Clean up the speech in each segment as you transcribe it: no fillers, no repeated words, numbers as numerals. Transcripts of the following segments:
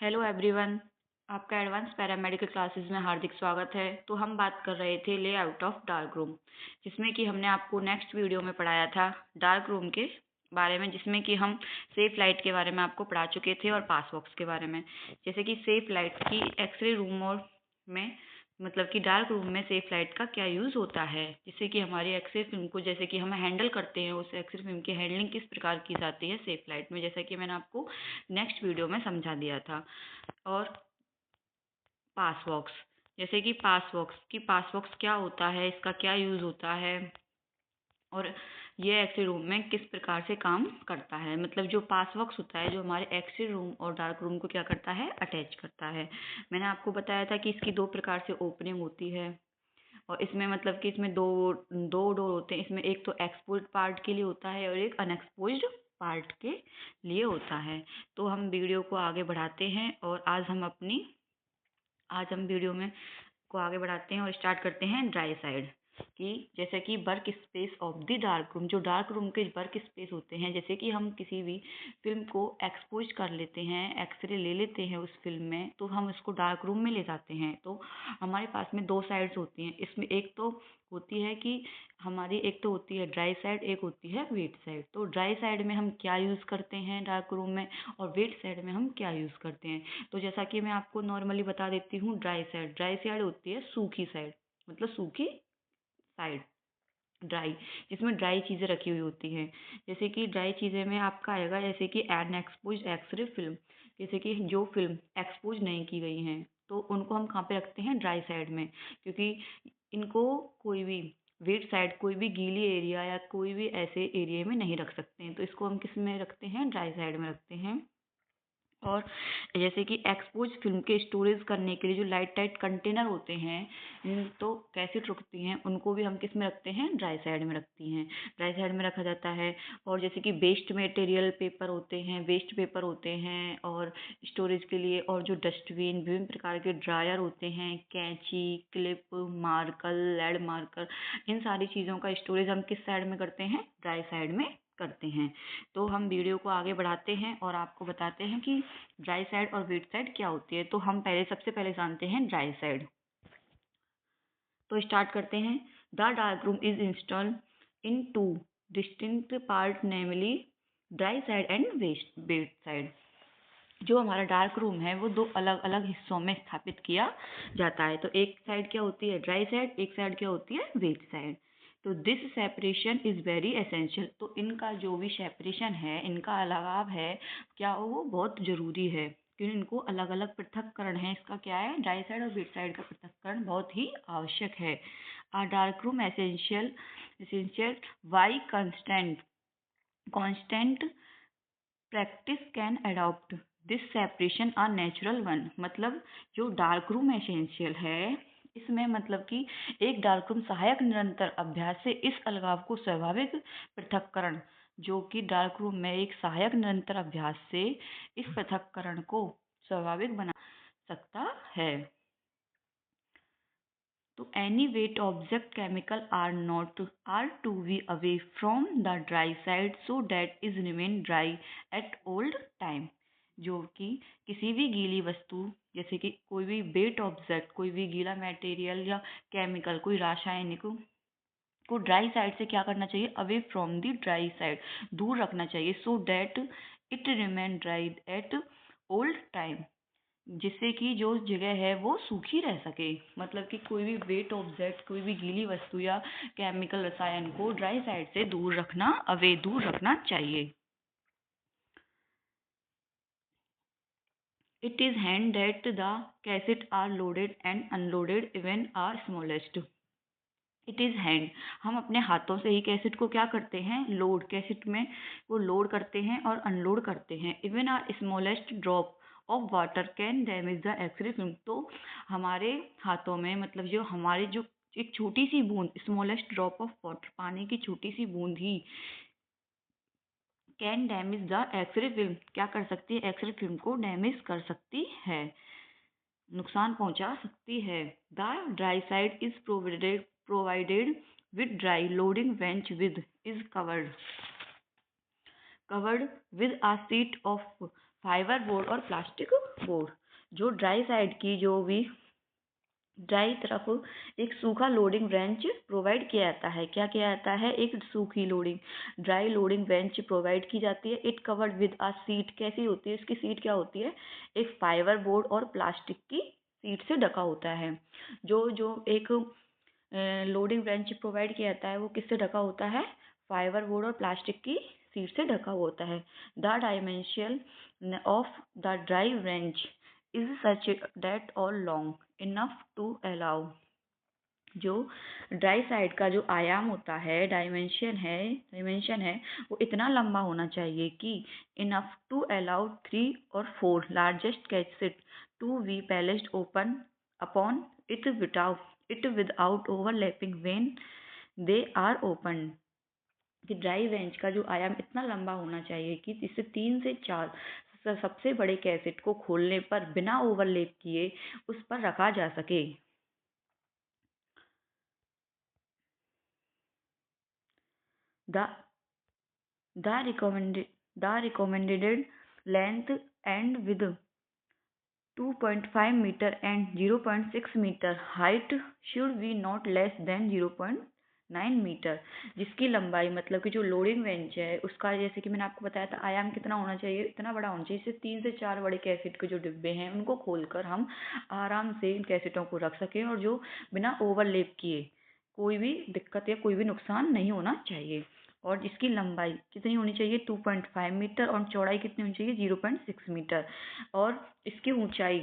Hello everyone. आपका advance paramedical classes में हार्दिक स्वागत है। तो हम बात कर रहे थे लेआउट ऑफ डार्क रूम, जिसमें कि हमने आपको नेक्स्ट वीडियो में पढ़ाया था डार्क रूम के बारे में, जिसमें कि हम सेफ लाइट के बारे में आपको पढ़ा चुके थे और पास बॉक्स के बारे में। जैसे कि सेफ लाइट की एक्सरे रूम और में मतलब कि डार्क रूम में सेफ लाइट का क्या यूज़ होता है, जिससे कि हमारी एक्सरे फिल्म को जैसे कि हम हैंडल करते हैं, उस एक्सरे फिल्म की हैंडलिंग किस प्रकार की जाती है सेफ लाइट में, जैसा कि मैंने आपको नेक्स्ट वीडियो में समझा दिया था। और पास बॉक्स, जैसे कि पास बॉक्स क्या होता है, इसका क्या यूज़ होता है और ये एक्सरे रूम में किस प्रकार से काम करता है। मतलब जो पास बॉक्स होता है, जो हमारे एक्सरे रूम और डार्क रूम को क्या करता है, अटैच करता है। मैंने आपको बताया था कि इसकी दो प्रकार से ओपनिंग होती है और इसमें मतलब कि इसमें दो दो डोर होते हैं। इसमें एक तो एक्सपोज्ड पार्ट के लिए होता है और एक अनएक्सपोज्ड पार्ट के लिए होता है। तो हम वीडियो को आगे बढ़ाते हैं और आज हम वीडियो में को आगे बढ़ाते हैं और स्टार्ट करते हैं ड्राई साइड कि जैसे कि work space of the dark room. जो डार्क रूम के वर्क स्पेस होते हैं, जैसे कि हम किसी भी फिल्म को एक्सपोज कर लेते हैं, एक्सरे ले लेते हैं उस फिल्म में, तो हम उसको डार्क रूम में ले जाते हैं। तो हमारे पास में दो साइड्स होती हैं। इसमें एक तो होती है कि हमारी एक तो होती है ड्राई साइड, एक होती है वेट साइड। तो ड्राई साइड में हम क्या यूज़ करते हैं डार्क रूम में और वेट साइड में हम क्या यूज़ करते हैं। तो जैसा कि मैं आपको नॉर्मली बता देती हूँ, ड्राई साइड होती है सूखी साइड, मतलब सूखी साइड ड्राई, जिसमें ड्राई चीज़ें रखी हुई होती हैं। जैसे कि ड्राई चीज़ें में आपका आएगा जैसे कि अनएक्सपोज्ड एक्सरे फिल्म, जैसे कि जो फिल्म एक्सपोज नहीं की गई हैं, तो उनको हम कहाँ पे रखते हैं, ड्राई साइड में। क्योंकि इनको कोई भी वेट साइड, कोई भी गीली एरिया या कोई भी ऐसे एरिया में नहीं रख सकते हैं, तो इसको हम किस में रखते हैं, ड्राई साइड में रखते हैं। और जैसे कि एक्सपोज फिल्म के स्टोरेज करने के लिए जो लाइट टाइट कंटेनर होते हैं, तो कैसेट रुकती हैं, उनको भी हम किस में रखते हैं, ड्राई साइड में रखती हैं, ड्राई साइड में रखा जाता है। और जैसे कि वेस्ट मटेरियल पेपर होते हैं, वेस्ट पेपर होते हैं और स्टोरेज के लिए, और जो डस्टबिन, विभिन्न प्रकार के ड्रायर होते हैं, कैंची, क्लिप, मार्कर, लेड मार्कर, इन सारी चीज़ों का स्टोरेज हम किस साइड में करते हैं, ड्राई साइड में करते हैं। तो हम वीडियो को आगे बढ़ाते हैं और आपको बताते हैं कि ड्राई साइड और वेट साइड क्या होती है। तो हम सबसे पहले जानते हैं ड्राई साइड। तो स्टार्ट करते हैं। The dark room is installed in two distinct part, namely dry side and wet side. जो हमारा डार्क रूम है वो दो अलग अलग हिस्सों में स्थापित किया जाता है। तो एक साइड क्या होती है, ड्राई साइड, एक साइड क्या होती है, वेट साइड। तो this separation is very essential. तो इनका जो भी सेपरेशन है, इनका अलगाव है, क्या वो बहुत ज़रूरी है, क्योंकि इनको अलग अलग पृथक्करण है। इसका क्या है, ड्राई साइड और वेट साइड का पृथक्करण बहुत ही आवश्यक है। A dark room essential why constant practice can adopt this separation a natural one. मतलब जो डार्क रूम एसेंशियल है, इसमें मतलब कि एक डार्क रूम सहायक निरंतर अभ्यास से इस अलगाव को स्वाभाविक पृथक्करण, जो कि डार्क रूम में एक सहायक निरंतर अभ्यास से इस पृथक्करण को स्वाभाविक बना सकता है। तो any wet object chemical are to be away from the dry side so that is remain dry at all time। जो कि किसी भी गीली वस्तु, जैसे कि कोई भी वेट ऑब्जेक्ट, कोई भी गीला मटेरियल या केमिकल, कोई रासायनिक को ड्राई साइड से क्या करना चाहिए, away from the dry side, दूर रखना चाहिए, so that it remain dry at all time, जिससे कि जो जगह है वो सूखी रह सके। मतलब कि कोई भी वेट ऑब्जेक्ट, कोई भी गीली वस्तु या केमिकल रसायन को ड्राई साइड से दूर रखना चाहिए। It is hand that the cassette are loaded and unloaded even are smallest. It is hand, हम अपने हाथों से ही कैसेट को क्या करते हैं, लोड, कैसेट में वो लोड करते हैं और अनलोड करते हैं। Even are smallest drop of water can damage the X-ray film. तो हमारे हाथों में मतलब जो हमारे जो एक छोटी सी बूंद, स्मॉलेस्ट ड्रॉप ऑफ वाटर, पानी की छोटी सी बूंद ही can damage the X-ray film, क्या कर सकती है, एक्सरे फिल्म को डैमेज कर सकती है, नुकसान पहुंचा सकती है। The dry side is provided with dry loading bench with is covered with a sheet of fibre board और प्लास्टिक बोर्ड। जो ड्राई साइड की जो भी ड्राई तरफ एक सूखा लोडिंग बेंच प्रोवाइड किया जाता है। क्या किया जाता है? एक सूखी loading dry loading bench provide की जाती है। It covered with a seat. कैसी होती है इसकी सीट? क्या होती है? एक फाइबर बोर्ड और प्लास्टिक की सीट से ढका होता है। जो जो एक लोडिंग बेंच प्रोवाइड किया जाता है वो किससे ढका होता है? फाइबर बोर्ड और प्लास्टिक की सीट से ढका हुआ होता है। The dimension of the dry bench is such that all long enough to allow. जो ड्राई साइड का जो आयाम होता है, डायमेंशन है वो इतना लंबा होना चाहिए कि इनफ टू अलाउ 3 और 4 largest cassette to be placed open upon it without overlapping when they are open. कि ड्राई बेंच का जो आयाम इतना लंबा होना चाहिए कि इससे 3 से 4 सबसे बड़े कैसेट को खोलने पर बिना ओवरलैप किए उस पर रखा जा सके। The the recommended length and width 2.5 meter and 0.6 meter height should be not less than 0.9 metre. जिसकी लंबाई मतलब कि जो लोडिंग बेंच है उसका जैसे कि मैंने आपको बताया था आयाम कितना होना चाहिए? इतना बड़ा होना चाहिए इससे 3 से 4 बड़े कैसेट के जो डिब्बे हैं उनको खोलकर हम आराम से इन कैसेटों को रख सकें और जो बिना ओवरलैप किए कोई भी दिक्कत या कोई भी नुकसान नहीं होना चाहिए। और जिसकी लंबाई कितनी होनी चाहिए? 2.5 मीटर और चौड़ाई कितनी होनी चाहिए? 0.6 मीटर। और इसकी ऊंचाई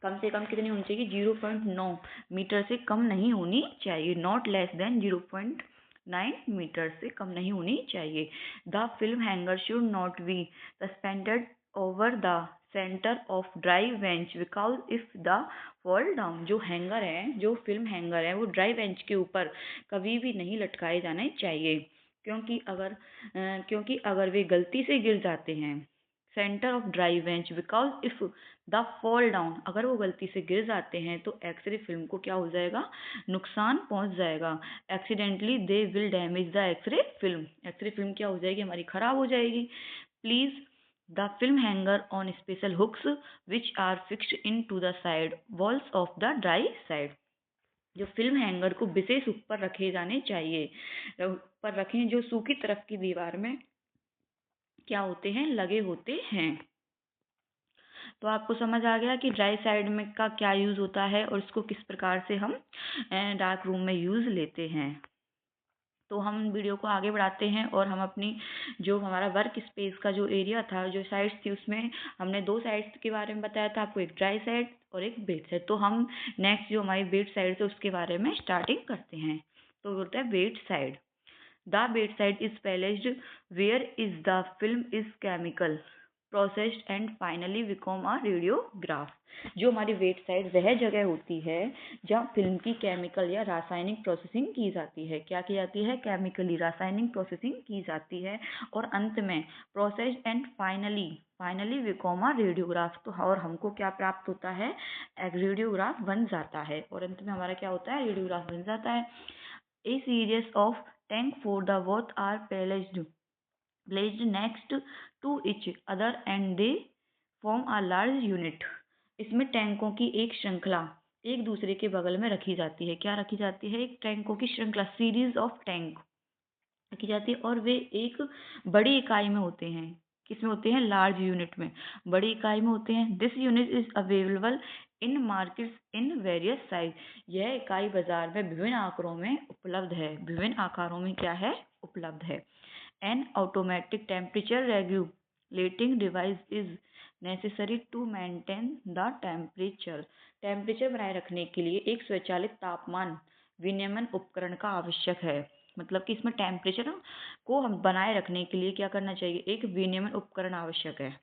कम से कम कितनी होनी चाहिए? 0.9 मीटर से कम नहीं होनी चाहिए। नॉट लेस देन 0.9 मीटर से कम नहीं होनी चाहिए। The film hanger should not be suspended over the centre of dry bench because if the fall down. जो हैंगर है, जो फिल्म हैंगर है वो ड्राई बेंच के ऊपर कभी भी नहीं लटकाए जाने चाहिए क्योंकि अगर वे गलती से गिर जाते हैं centre of dry bench because if the fall down, अगर वो गलती से गिर जाते हैं तो एक्सरे फिल्म को क्या हो जाएगा? नुकसान पहुंच जाएगा। Accidentally they will damage the X-ray film. X-ray film क्या हो जाएगी? हमारी खराब हो जाएगी। Please the film hanger on special hooks which are fixed in to the side walls of the dry side. जो फिल्म हैंगर को विशेष ऊपर रखे जाने चाहिए, ऊपर रखें जो सूखी तरफ की दीवार में क्या होते हैं? लगे होते हैं। तो आपको समझ आ गया कि ड्राई साइड में का क्या यूज़ होता है और इसको किस प्रकार से हम डार्क रूम में यूज़ लेते हैं। तो हम वीडियो को आगे बढ़ाते हैं और हम अपनी जो हमारा वर्क स्पेस का जो एरिया था, जो साइड्स थी, उसमें हमने 2 साइड्स के बारे में बताया था आपको, एक ड्राई साइड और एक वेट साइड। तो हम नेक्स्ट जो हमारी वेट साइड है उसके बारे में स्टार्टिंग करते हैं। तो बोलते हैं wet side. The bedside is placed where is the film is chemical processed and finally become a radiograph। जो हमारी वेट साइड वह जगह होती है जहाँ फिल्म की केमिकल या रासायनिक प्रोसेसिंग की जाती है। क्या की जाती है? केमिकली रासायनिक प्रोसेसिंग की जाती है और अंत में processed and finally become a radiograph. तो और हमको क्या प्राप्त होता है? एक रेडियोग्राफ बन जाता है और अंत में हमारा क्या होता है? रेडियोग्राफ बन जाता है। A series of tank for the both are placed next to each other and they form a large unit। इसमें टैंकों की एक श्रृंखला एक दूसरे के बगल में रखी जाती है। क्या रखी जाती है? एक टैंकों की श्रृंखला, सीरीज ऑफ टैंक रखी जाती है और वे एक बड़ी इकाई में होते हैं। किसमें होते हैं? लार्ज यूनिट में, बड़ी इकाई में होते हैं। This unit is available in markets in various size. यह इकाई बाजार में विभिन्न आकारों में उपलब्ध है। विभिन्न आकारों में क्या है? उपलब्ध है। An automatic temperature regulating device is necessary to maintain the temperature. Temperature बनाए रखने के लिए एक स्वचालित तापमान विनियमन उपकरण का आवश्यक है। मतलब कि इसमें टेम्परेचर को हम बनाए रखने के लिए क्या करना चाहिए? एक विनियमन उपकरण आवश्यक है।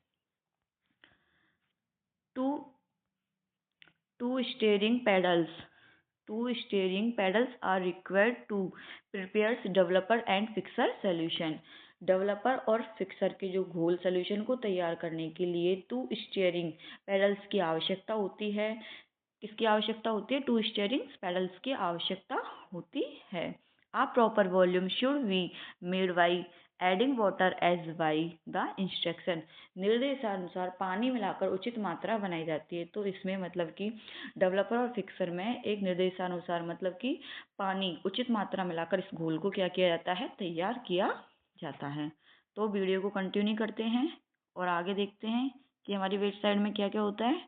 Two steering pedals are required to prepare developer and fixer solution। Developer और फिक्सर के जो घोल सॉल्यूशन को तैयार करने के लिए 2 स्टीयरिंग पैडल्स की आवश्यकता होती है। किसकी आवश्यकता होती है? 2 स्टीयरिंग पैडल्स की आवश्यकता होती है। A proper volume should be made by adding water as by the instruction, निर्देशानुसार पानी मिलाकर उचित मात्रा बनाई जाती है। तो इसमें मतलब कि डेवलपर और फिक्सर में एक निर्देशानुसार मतलब कि पानी उचित मात्रा मिलाकर इस घोल को क्या किया जाता है, तैयार किया जाता है। तो वीडियो को कंटिन्यू करते हैं और आगे देखते हैं कि हमारी वेबसाइट में क्या क्या होता है।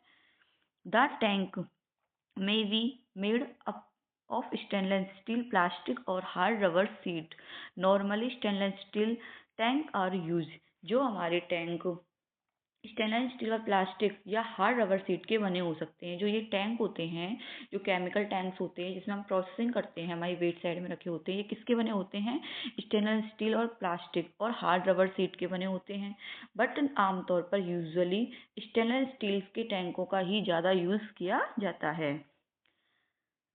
The tank may be made up of stainless steel, plastic or hard rubber sheet. Normally stainless steel tank are used. जो हमारे टैंक स्टेनलेस स्टील और प्लास्टिक या हार्ड रबर सीट के बने हो सकते हैं। जो ये टैंक होते हैं, जो केमिकल टैंक्स होते हैं जिसमें हम प्रोसेसिंग करते हैं, हमारी वेट साइड में रखे होते हैं, ये किसके बने होते हैं, स्टेनलेस स्टील और प्लास्टिक और हार्ड रबर सीट के बने होते हैं। बट आमतौर पर यूजुअली स्टेनलेस स्टील के टैंकों का ही ज़्यादा यूज़ किया जाता है।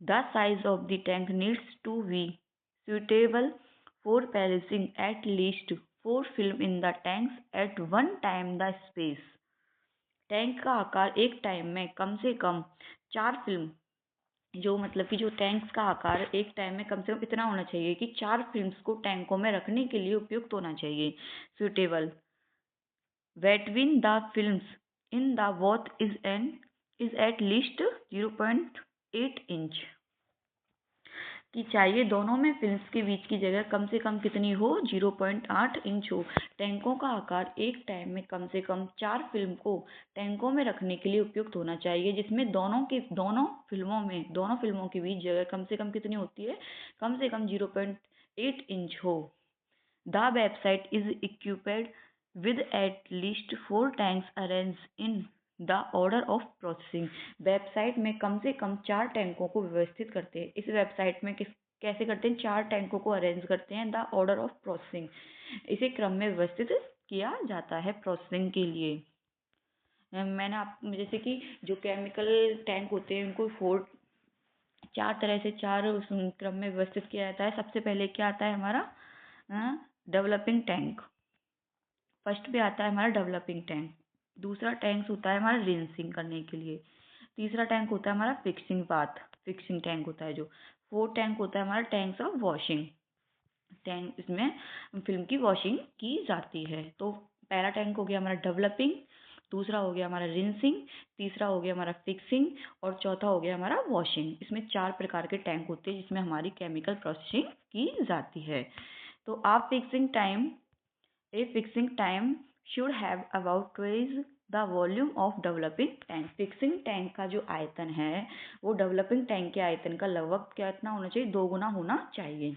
The size of the tank needs to be suitable for placing at least 4 film in the tanks at one time. The space, tank का आकार एक टाइम में कम से कम 4 फिल्म, जो मतलब कि जो टैंक्स का आकार एक टाइम में कम से कम इतना होना चाहिए कि 4 फिल्म्स को टैंकों में रखने के लिए उपयुक्त होना चाहिए। Suitable, between the films in the both is at least 0.8 inch, कि चाहिए दोनों में फिल्म्स के बीच की जगह कम से कम कितनी हो, 0.8 इंच हो। टैंकों का आकार एक टाइम में कम से कम 4 फिल्म को टैंकों में रखने के लिए उपयुक्त होना चाहिए, जिसमें दोनों फिल्मों के बीच जगह कम से कम कितनी होती है, कम से कम 0.8 इंच हो। The website is equipped with at least 4 tanks arranged in the order of processing. Website में कम से कम 4 टैंकों को व्यवस्थित करते हैं। इस वेबसाइट में कैसे करते हैं, 4 टैंकों को अरेंज करते हैं द ऑर्डर ऑफ प्रोसेसिंग, इसे क्रम में व्यवस्थित किया जाता है प्रोसेसिंग के लिए। मैंने आप जैसे कि जो केमिकल टैंक होते हैं उनको 4 तरह से 4 उस क्रम में व्यवस्थित किया जाता है। सबसे पहले क्या आता है हमारा, डेवलपिंग टैंक। फर्स्ट पे आता है हमारा डेवलपिंग टैंक। दूसरा टैंक होता है हमारा रिंसिंग करने के लिए। तीसरा टैंक होता है हमारा फिक्सिंग टैंक होता है जो। फोर्थ टैंक होता है हमारा टैंक्स ऑफ वॉशिंग टैंक, इसमें फिल्म की वॉशिंग की जाती है। तो पहला टैंक हो गया हमारा डेवलपिंग, दूसरा हो गया हमारा रिंसिंग, तीसरा हो गया हमारा फिक्सिंग और चौथा हो गया हमारा वॉशिंग। इसमें 4 प्रकार के टैंक होते हैं जिसमें हमारी केमिकल प्रोसेसिंग की जाती है। तो A fixing time should have about twice the volume of developing tank. Fixing tank का जो आयतन है वो डेवलपिंग टैंक के आयतन का लगभग कितना होना चाहिए, 2 गुना होना चाहिए।